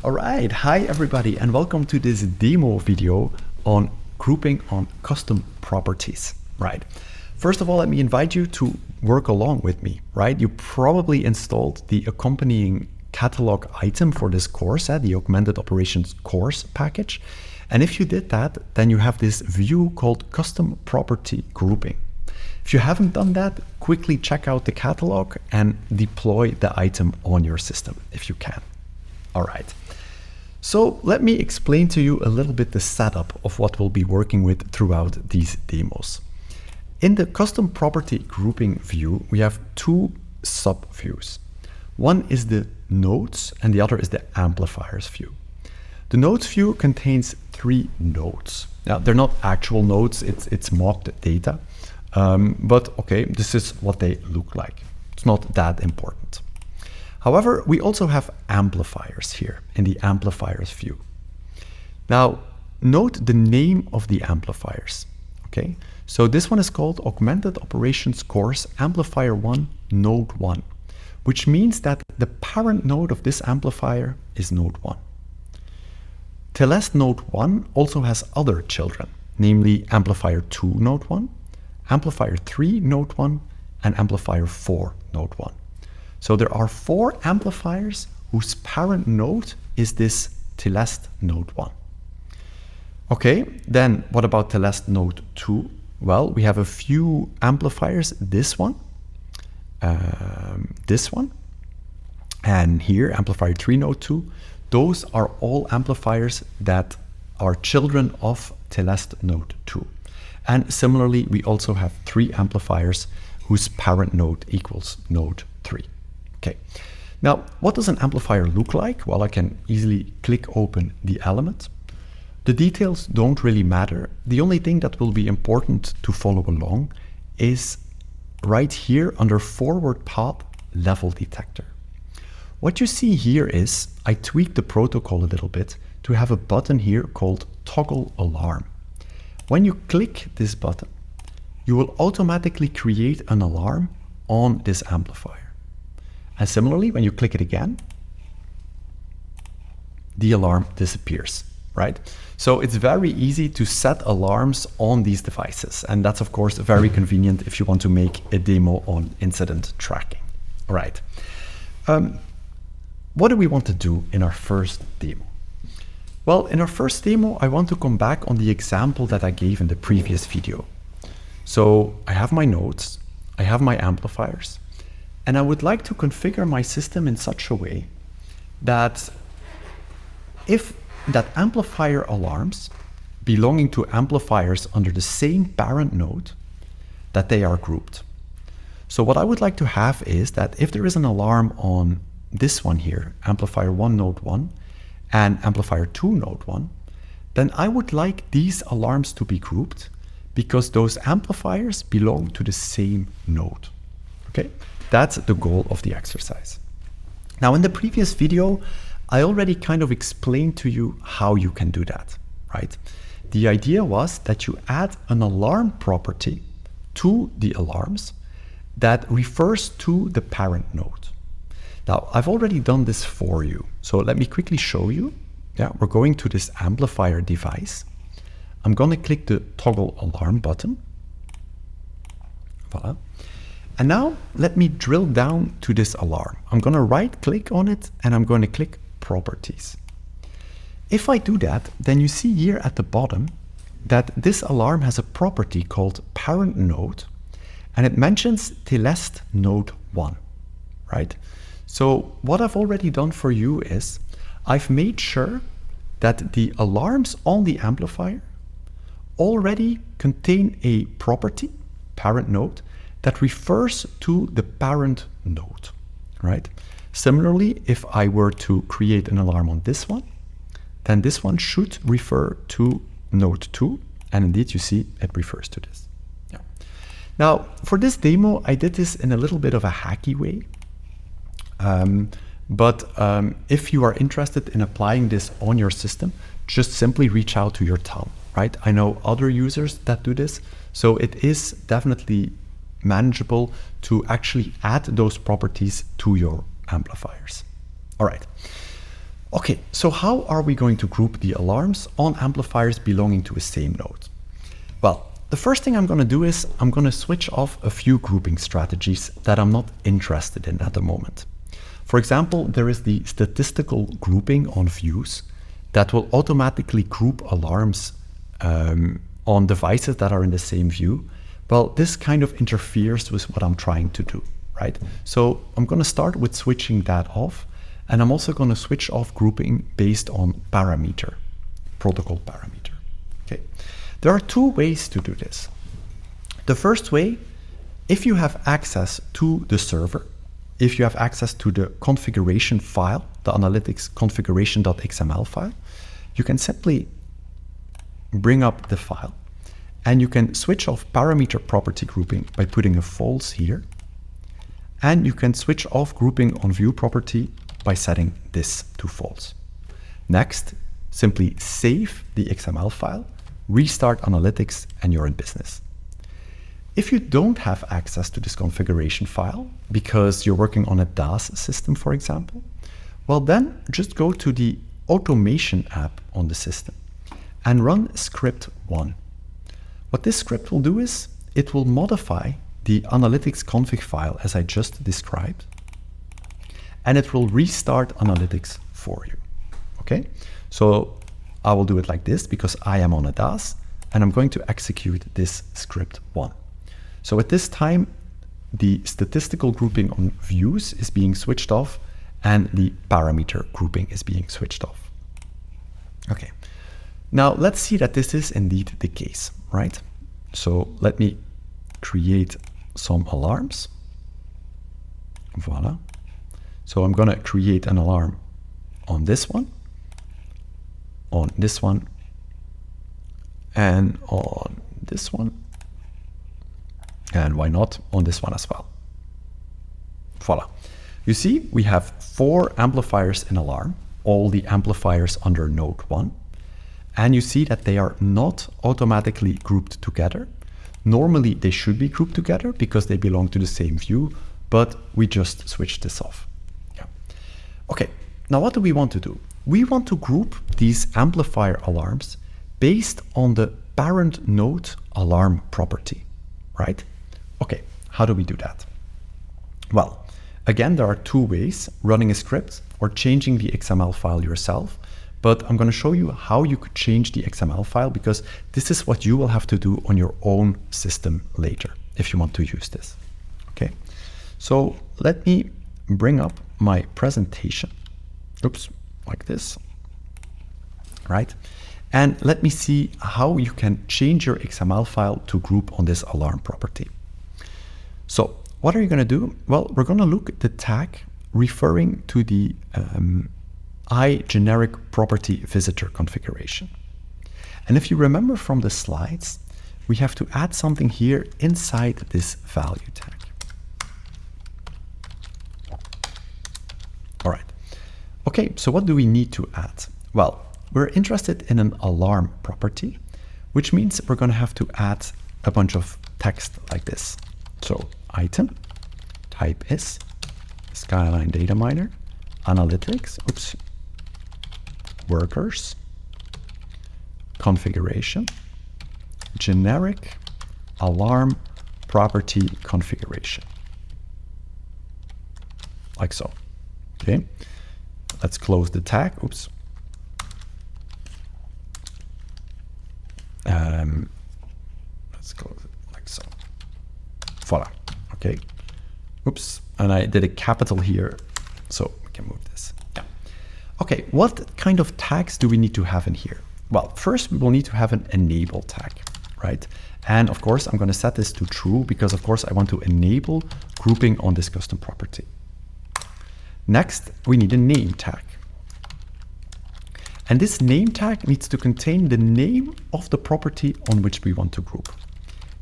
All right, hi everybody, and welcome to this demo video on grouping on custom properties, right? First of all, let me invite you to work along with me, right? You probably installed the accompanying catalog item for this course, the Augmented Operations course package. And if you did that, then you have this view called custom property grouping. If you haven't done that, quickly check out the catalog and deploy the item on your system if you can. All right. So let me explain to you a little bit the setup of what we'll be working with throughout these demos. In the custom property grouping view, we have two sub-views. One is the nodes and the other is the amplifiers view. The nodes view contains 3 nodes. Now, they're not actual nodes, it's mocked data. But okay, this is what they look like. It's not that important. However, we also have amplifiers here in the amplifiers view. Now, note the name of the amplifiers. Okay, so this one is called Augmented Operations Course Amplifier 1 Node 1, which means that the parent node of this amplifier is node 1. Telest node 1 also has other children, namely amplifier 2 node 1, amplifier 3 node 1, and amplifier 4 node 1. So there are 4 amplifiers whose parent node is this Telest node 1. Okay, then what about Telest node 2? Well, we have a few amplifiers, this one, and here amplifier 3 node 2. Those are all amplifiers that are children of Telest node 2. And similarly, we also have 3 amplifiers whose parent node equals node 3. Okay. Now, what does an amplifier look like? Well, I can easily click open the element. The details don't really matter. The only thing that will be important to follow along is right here under forward path level detector. What you see here is I tweaked the protocol a little bit to have a button here called toggle alarm. When you click this button, you will automatically create an alarm on this amplifier. And similarly, when you click it again, the alarm disappears, right? So it's very easy to set alarms on these devices. And that's, of course, very convenient if you want to make a demo on incident tracking. All right. What do we want to do in our first demo? Well, in our first demo, I want to come back on the example that I gave in the previous video. So I have my nodes, I have my amplifiers, and I would like to configure my system in such a way that if that amplifier alarms belonging to amplifiers under the same parent node, that they are grouped. So what I would like to have is that if there is an alarm on this one here, amplifier 1 node 1, and amplifier 2 node 1, then I would like these alarms to be grouped because those amplifiers belong to the same node. Okay, that's the goal of the exercise. Now, in the previous video, I already kind of explained to you how you can do that, right? The idea was that you add an alarm property to the alarms that refers to the parent node. Now, I've already done this for you. So let me quickly show you. Yeah, we're going to this amplifier device. I'm going to click the toggle alarm button. Voila. And now let me drill down to this alarm. I'm going to right click on it and I'm going to click properties. If I do that, then you see here at the bottom that this alarm has a property called parent node, and it mentions Telest node 1, right? So what I've already done for you is I've made sure that the alarms on the amplifier already contain a property, parent node, that refers to the parent node, right? Similarly, if I were to create an alarm on this one, then this one should refer to node 2, and indeed you see it refers to this. Yeah. Now, for this demo, I did this in a little bit of a hacky way. But if you are interested in applying this on your system, just simply reach out to your TAM, right? I know other users that do this, so it is definitely manageable to actually add those properties to your amplifiers. All right. Okay, so how are we going to group the alarms on amplifiers belonging to a same node? Well, the first thing I'm going to do is I'm going to switch off a few grouping strategies that I'm not interested in at the moment. For example, there is the statistical grouping on views that will automatically group alarms on devices that are in the same view. Well, this kind of interferes with what I'm trying to do, right? So I'm going to start with switching that off, and I'm also going to switch off grouping based on parameter, protocol parameter. Okay. There are two ways to do this. The first way, if you have access to the server, if you have access to the configuration file, the analytics configuration.xml file, you can simply bring up the file and you can switch off parameter property grouping by putting a false here. And you can switch off grouping on view property by setting this to false. Next, simply save the XML file, restart analytics, and you're in business. If you don't have access to this configuration file because you're working on a DAS system, for example, well then just go to the automation app on the system and run script 1. What this script will do is it will modify the analytics config file as I just described, and it will restart analytics for you. Okay, so I will do it like this because I am on a DAS and I'm going to execute this script 1. So at this time, the statistical grouping on views is being switched off and the parameter grouping is being switched off. Okay, now let's see that this is indeed the case, right? So let me create some alarms. Voila. So I'm going to create an alarm on this one, and on this one, and why not on this one as well. Voila. You see, we have 4 amplifiers in alarm, all the amplifiers under node 1. And you see that they are not automatically grouped together. Normally they should be grouped together because they belong to the same view, but we just switched this off. Yeah. Okay, now what do we want to do? We want to group these amplifier alarms based on the parent node alarm property, right? Okay, how do we do that? Well, again, there are 2 ways, running a script or changing the XML file yourself. But I'm going to show you how you could change the XML file because this is what you will have to do on your own system later if you want to use this. Okay, so let me bring up my presentation. Oops, like this, right? And let me see how you can change your XML file to group on this alarm property. So what are you going to do? Well, we're going to look at the tag referring to the generic property visitor configuration. And if you remember from the slides, we have to add something here inside this value tag. All right. Okay, so what do we need to add? Well, we're interested in an alarm property, which means we're going to have to add a bunch of text like this. So item, type is, Skyline data miner, analytics, workers, configuration, generic alarm property configuration. Like so. Okay. Let's close the tag. Oops. Let's close it like so. Voila. Okay. Oops. And I did a capital here, so we can move this. Yeah. Okay. What kind of tags do we need to have in here? Well, first we will need to have an enable tag, right? And of course, I'm going to set this to true because of course I want to enable grouping on this custom property. Next, we need a name tag. And this name tag needs to contain the name of the property on which we want to group.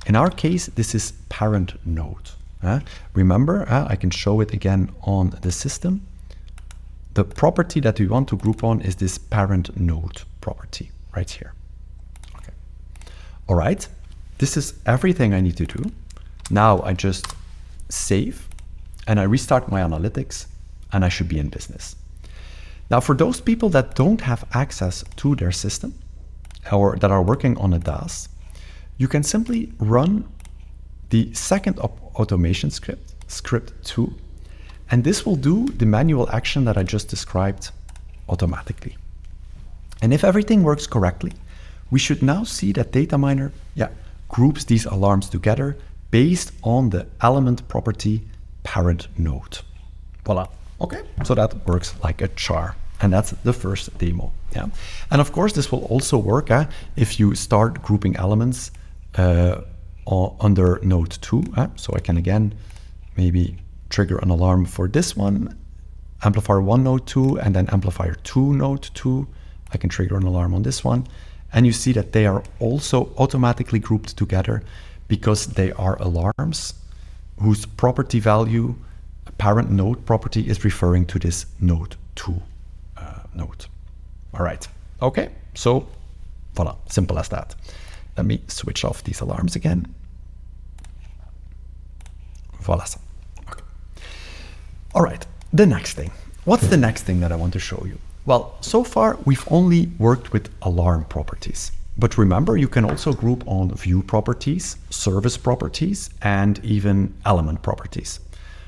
In our case, this is parent node. Remember, I can show it again on the system. The property that we want to group on is this parent node property right here. Okay. All right. This is everything I need to do. Now I just save and I restart my analytics and I should be in business. Now, for those people that don't have access to their system or that are working on a DAS, you can simply run the second automation script, script 2, and this will do the manual action that I just described automatically. And if everything works correctly, we should now see that DataMiner groups these alarms together based on the element property parent node. Voila. Okay, so that works like a charm. And that's the first demo. Yeah, and of course this will also work if you start grouping elements under node 2. So I can again maybe trigger an alarm for this one, amplifier 1 node 2, and then amplifier 2 node 2. I can trigger an alarm on this one, and you see that they are also automatically grouped together because they are alarms whose property value, parent node property, is referring to this node 2 node. All right. Okay. So voila, simple as that. Let me switch off these alarms again. Voila. Okay. All right. The next thing. What's the next thing that I want to show you? Well, so far we've only worked with alarm properties. But remember, you can also group on view properties, service properties, and even element properties.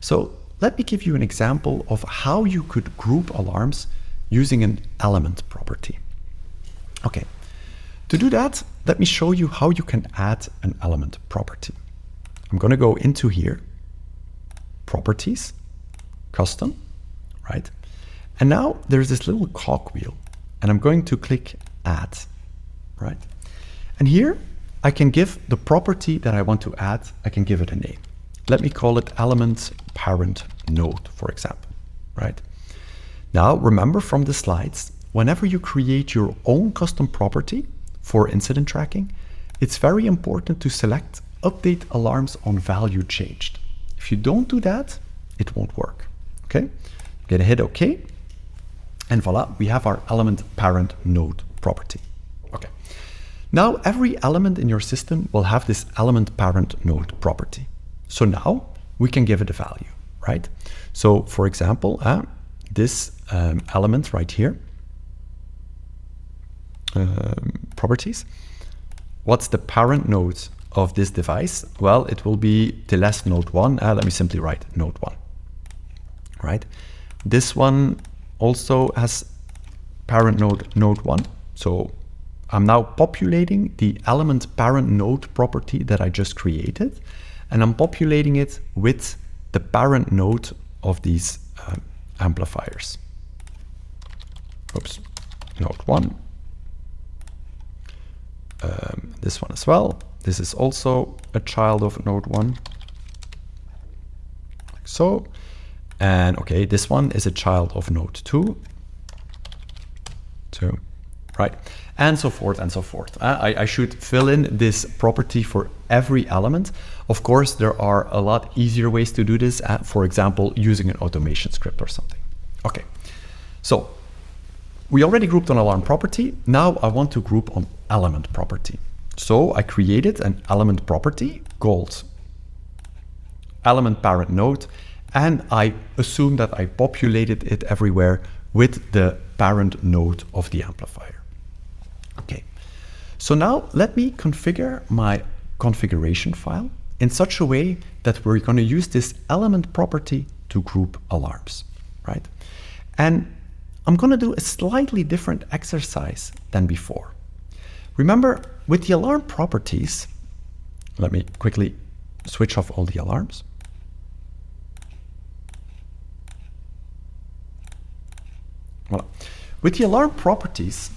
So let me give you an example of how you could group alarms using an element property. Okay, to do that, let me show you how you can add an element property. I'm going to go into here, properties, custom, right? And now there's this little cogwheel, and I'm going to click add, right? And here I can give the property that I want to add, I can give it a name. Let me call it element parent node, for example, right? Now, remember from the slides, whenever you create your own custom property for incident tracking, it's very important to select update alarms on value changed. If you don't do that, it won't work, okay? Get a hit OK, and voila, we have our element parent node property. Okay. Now, every element in your system will have this element parent node property. So now we can give it a value, right? So for example, this element right here, properties, what's the parent node of this device? Well, it will be the last node 1. Let me simply write node 1, right? This one also has parent node 1. So I'm now populating the element parent node property that I just created, and I'm populating it with the parent node of these amplifiers. Oops, node 1. This one as well. This is also a child of node 1, like so. And okay, this one is a child of node 2, right? And so forth and so forth. I should fill in this property for every element. Of course, there are a lot easier ways to do this. For example, using an automation script or something. Okay, so we already grouped on alarm property. Now I want to group on element property. So I created an element property called element parent node, and I assume that I populated it everywhere with the parent node of the amplifier. Okay, so now let me configure my configuration file in such a way that we're going to use this element property to group alarms, right? And I'm going to do a slightly different exercise than before. Remember, with the alarm properties, let me quickly switch off all the alarms. Voilà. With the alarm properties,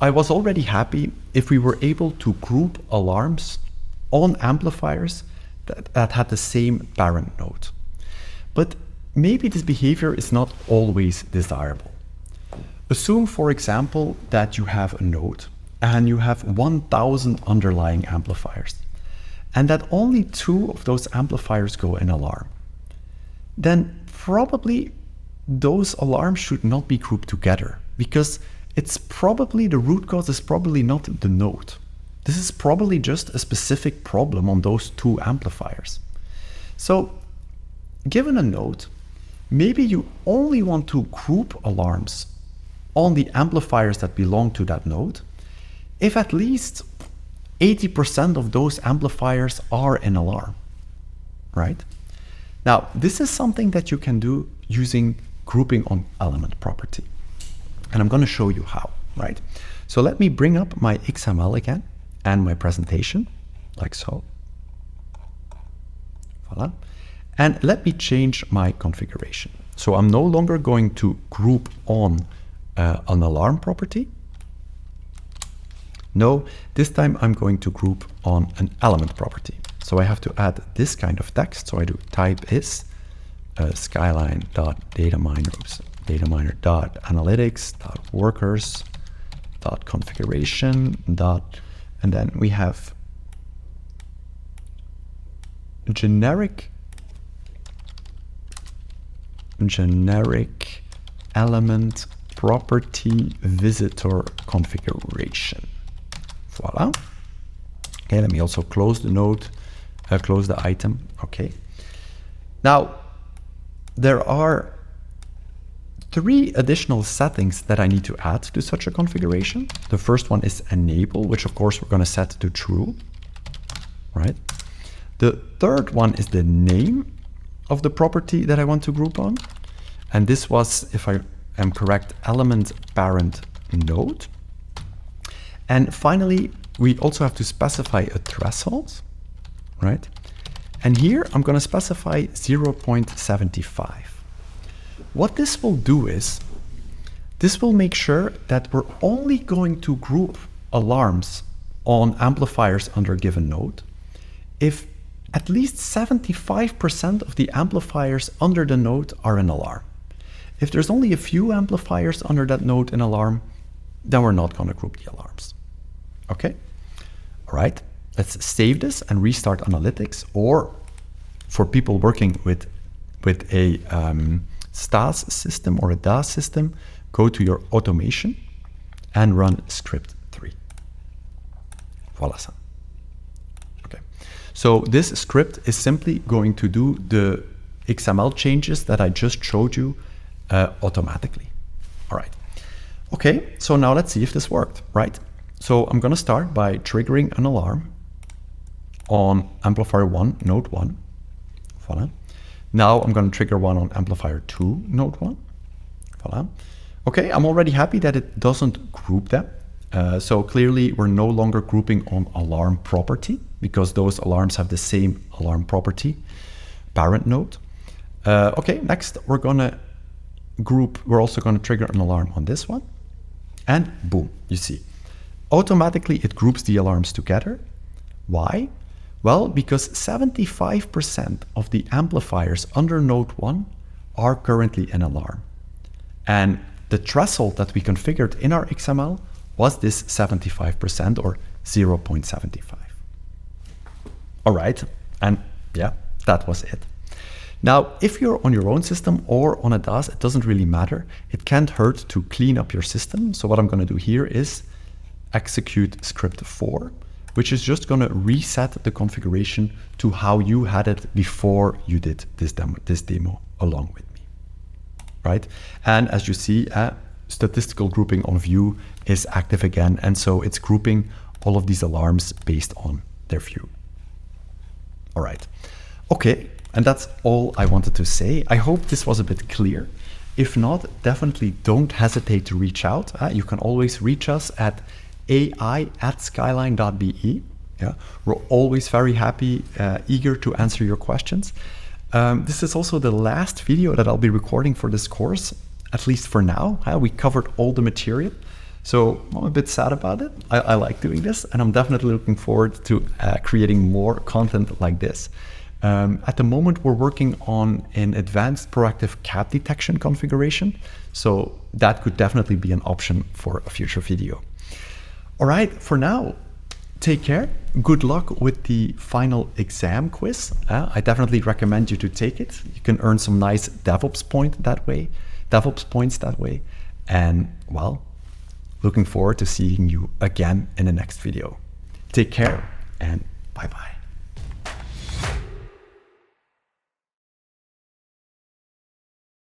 I was already happy if we were able to group alarms on amplifiers that had the same parent node. But maybe this behavior is not always desirable. Assume, for example, that you have a node and you have 1,000 underlying amplifiers, and that only 2 of those amplifiers go in alarm. Then probably those alarms should not be grouped together, because it's probably the root cause is probably not the node. This is probably just a specific problem on those 2 amplifiers. So given a node, maybe you only want to group alarms on the amplifiers that belong to that node if at least 80% of those amplifiers are an alarm, right? Now, this is something that you can do using grouping on element property. And I'm going to show you how, right? So let me bring up my XML again and my presentation, like so. Voila. And let me change my configuration. So I'm no longer going to group on an alarm property. No, this time I'm going to group on an element property. So I have to add this kind of text. So I do type is skyline.dataminers.analytics.workers.configuration. And then we have generic element property visitor configuration. Voila. Okay, let me also close the node, close the item. Okay. Now, there are 3 additional settings that I need to add to such a configuration. The first one is enable, which of course we're going to set to true, right? The third one is the name of the property that I want to group on. And this was, if I am correct, element parent node. And finally, we also have to specify a threshold, right? And here I'm going to specify 0.75. What this will do is, this will make sure that we're only going to group alarms on amplifiers under a given node if at least 75% of the amplifiers under the node are an alarm. If there's only a few amplifiers under that node in alarm, then we're not going to group the alarms. Okay? All right, let's save this and restart analytics, or for people working with a STAS system or a DAS system, go to your automation and run script 3. Voila. Okay, so this script is simply going to do the XML changes that I just showed you automatically. All right. Okay, so now let's see if this worked, right? So I'm going to start by triggering an alarm on amplifier 1, node 1. Voila. Now I'm going to trigger one on amplifier 2, node 1. Voila. Okay, I'm already happy that it doesn't group them. So clearly we're no longer grouping on alarm property because those alarms have the same alarm property, parent node. Okay, next we're going to group, we're also going to trigger an alarm on this one. And boom, you see. Automatically it groups the alarms together. Why? Well, because 75% of the amplifiers under node 1 are currently an alarm. And the threshold that we configured in our XML was this 75% or 0.75. All right, and yeah, that was it. Now, if you're on your own system or on a DAS, it doesn't really matter. It can't hurt to clean up your system. So what I'm going to do here is execute script 4, which is just going to reset the configuration to how you had it before you did this demo along with me, right? And as you see, statistical grouping on view is active again. And so it's grouping all of these alarms based on their view. All right. Okay. And that's all I wanted to say. I hope this was a bit clear. If not, definitely don't hesitate to reach out. You can always reach us at ai@skyline.be. Yeah, we're always very happy, eager to answer your questions. This is also the last video that I'll be recording for this course, at least for now. We covered all the material, so I'm a bit sad about it. I like doing this, and I'm definitely looking forward to creating more content like this. At the moment, we're working on an advanced proactive cap detection configuration, so that could definitely be an option for a future video. All right, for now, take care. Good luck with the final exam quiz. I definitely recommend you to take it. You can earn some nice DevOps points that way. And well, looking forward to seeing you again in the next video. Take care and bye-bye.